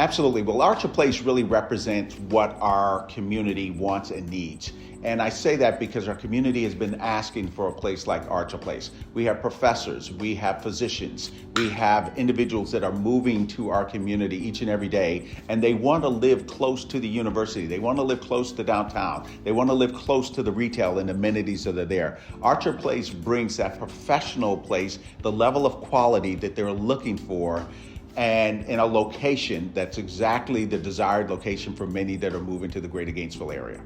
Absolutely. Well, Archer Place really represents what our community wants and needs. And I say that because our community has been asking for a place like Archer Place. We have professors, we have physicians, we have individuals that are moving to our community each and every day, and they want to live close to the university. They want to live close to downtown. They want to live close to the retail and amenities that are there. Archer Place brings that professional place, the level of quality that they're looking for, and in a location that's exactly the desired location for many that are moving to the greater Gainesville area.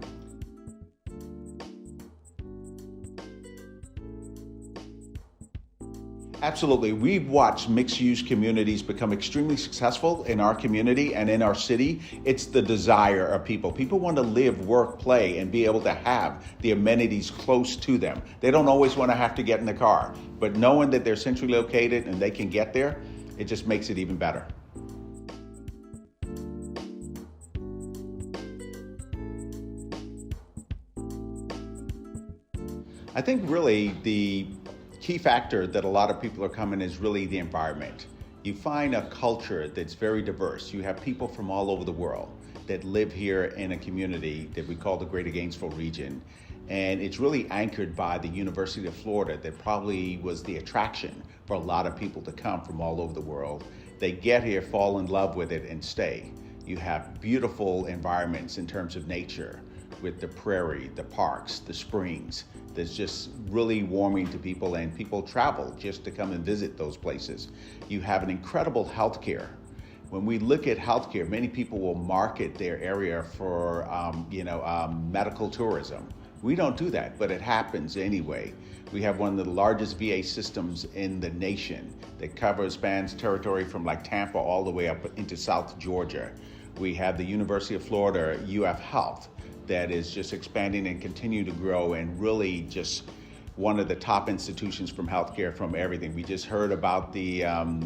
Absolutely. We've watched mixed-use communities become extremely successful in our community and in our city. It's the desire of people. People want to live, work, play, and be able to have the amenities close to them. They don't always want to have to get in the car, but knowing that they're centrally located and they can get there, it just makes it even better. I think really the key factor that a lot of people are coming is really the environment. You find a culture that's very diverse. You have people from all over the world that live here in a community that we call the Greater Gainesville region. And it's really anchored by the University of Florida that probably was the attraction for a lot of people to come from all over the world. They get here, fall in love with it, and stay. You have beautiful environments in terms of nature with the prairie, the parks, the springs. That's just really warming to people, and people travel just to come and visit those places. You have an incredible healthcare. When we look at healthcare, many people will market their area for medical tourism. We don't do that, but it happens anyway. We have one of the largest VA systems in the nation that spans territory from like Tampa all the way up into South Georgia. We have the University of Florida UF Health that is just expanding and continue to grow, and really just one of the top institutions from healthcare from everything. We just heard about the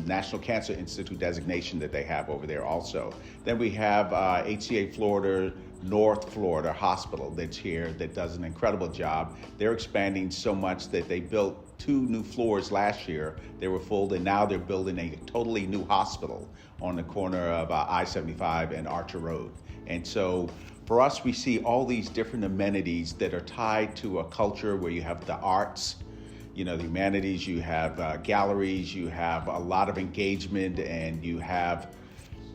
National Cancer Institute designation that they have over there also. Then we have HCA Florida, North Florida Hospital that's here that does an incredible job. They're expanding so much that they built 2 new floors last year. They were full, and now they're building a totally new hospital on the corner of I-75 and Archer Road. And so for us, we see all these different amenities that are tied to a culture where you have the arts, the humanities, you have galleries, you have a lot of engagement, and you have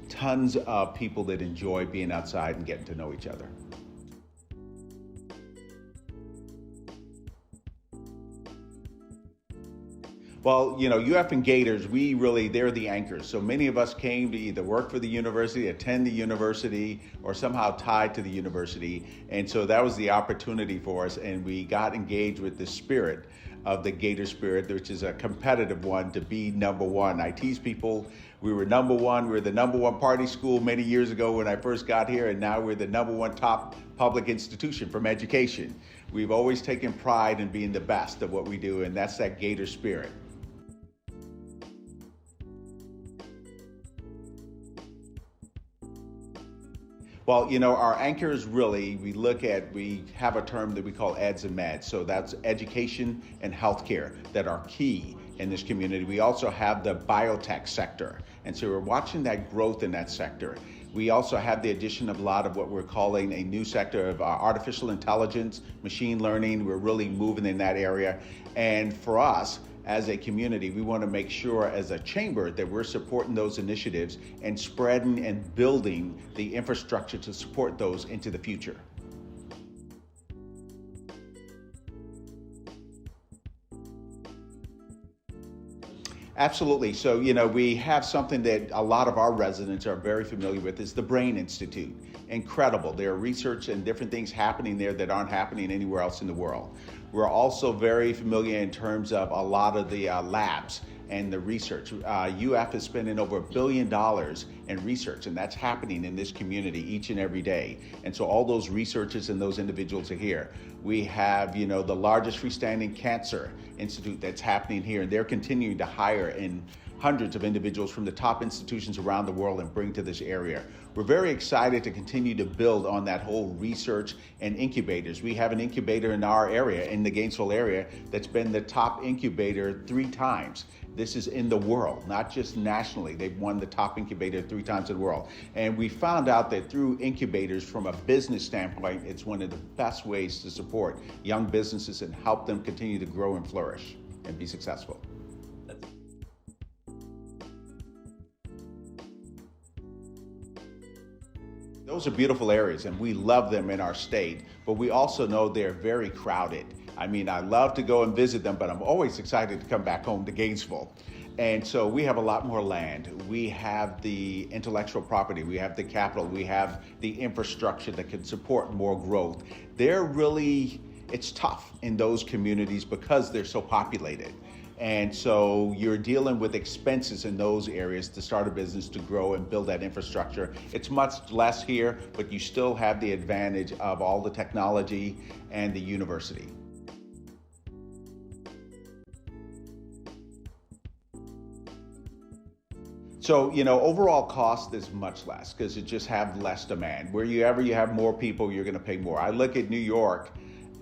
tons of people that enjoy being outside and getting to know each other. Well, UF and Gators, they're the anchors. So many of us came to either work for the university, attend the university, or somehow tied to the university. And so that was the opportunity for us. And we got engaged with the spirit of the Gator spirit, which is a competitive one, to be number one. I tease people, we were number one. We were the number one party school many years ago when I first got here, and now we're the number one top public institution from education. We've always taken pride in being the best of what we do, and that's that Gator spirit. Well, our anchors really, we have a term that we call EDS and MEDS. So that's education and healthcare that are key in this community. We also have the biotech sector. And so we're watching that growth in that sector. We also have the addition of a lot of what we're calling a new sector of artificial intelligence, machine learning. We're really moving in that area. And for us, as a community, we want to make sure as a chamber that we're supporting those initiatives and spreading and building the infrastructure to support those into the future. Absolutely. So, we have something that a lot of our residents are very familiar with, is the Brain Institute. Incredible. There are research and different things happening there that aren't happening anywhere else in the world. We're also very familiar in terms of a lot of the labs and the research. UF is spending over $1 billion in research, and that's happening in this community each and every day. And so all those researchers and those individuals are here. We have, the largest freestanding cancer institute that's happening here, and they're continuing to hire in hundreds of individuals from the top institutions around the world and bring to this area. We're very excited to continue to build on that whole research and incubators. We have an incubator in our area, in the Gainesville area, that's been the top incubator 3 times. This is in the world, not just nationally. They've won the top incubator 3 3 times in the world. And we found out that through incubators, from a business standpoint, it's one of the best ways to support young businesses and help them continue to grow and flourish and be successful. Those are beautiful areas, and we love them in our state, but we also know they're very crowded. I mean, I love to go and visit them, but I'm always excited to come back home to Gainesville. And so we have a lot more land. We have the intellectual property, we have the capital, we have the infrastructure that can support more growth. It's tough in those communities because they're so populated. And so you're dealing with expenses in those areas to start a business, to grow and build that infrastructure. It's much less here, but you still have the advantage of all the technology and the university. So, overall cost is much less because you just have less demand. Wherever you have more people, you're going to pay more. I look at New York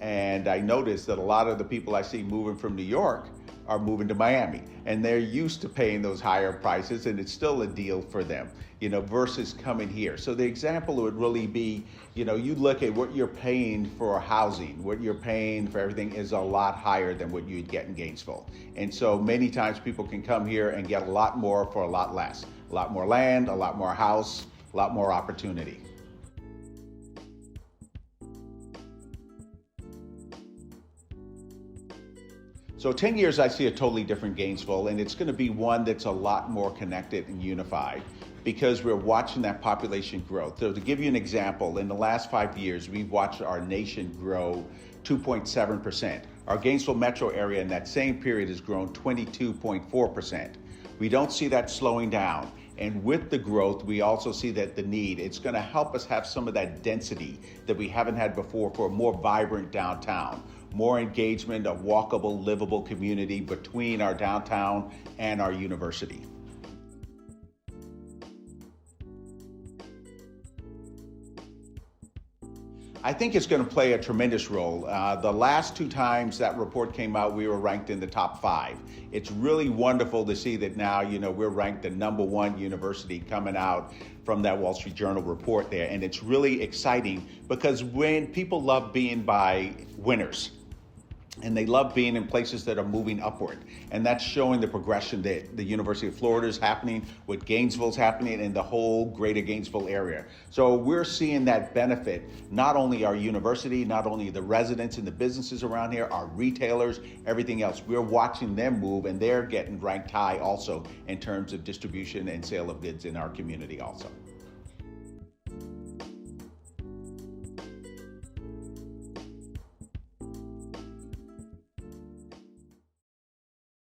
and I notice that a lot of the people I see moving from New York are moving to Miami, and they're used to paying those higher prices, and it's still a deal for them, versus coming here. So the example would really be, you look at what you're paying for housing, what you're paying for everything is a lot higher than what you'd get in Gainesville. And so many times people can come here and get a lot more for a lot less, a lot more land, a lot more house, a lot more opportunity. So 10 years, I see a totally different Gainesville, and it's going to be one that's a lot more connected and unified because we're watching that population growth. So to give you an example, in the last 5 years, we've watched our nation grow 2.7%. Our Gainesville metro area in that same period has grown 22.4%. We don't see that slowing down. And with the growth, we also see that the need, it's going to help us have some of that density that we haven't had before for a more vibrant downtown, more engagement, a walkable, livable community between our downtown and our university. I think it's going to play a tremendous role. The last 2 times that report came out, we were ranked in the top 5. It's really wonderful to see that now, we're ranked the #1 university coming out from that Wall Street Journal report there. And it's really exciting because when people love being by winners, and they love being in places that are moving upward. And that's showing the progression that the University of Florida is happening, what Gainesville's happening, and the whole greater Gainesville area. So we're seeing that benefit, not only our university, not only the residents and the businesses around here, our retailers, everything else. We're watching them move, and they're getting ranked high also in terms of distribution and sale of goods in our community also.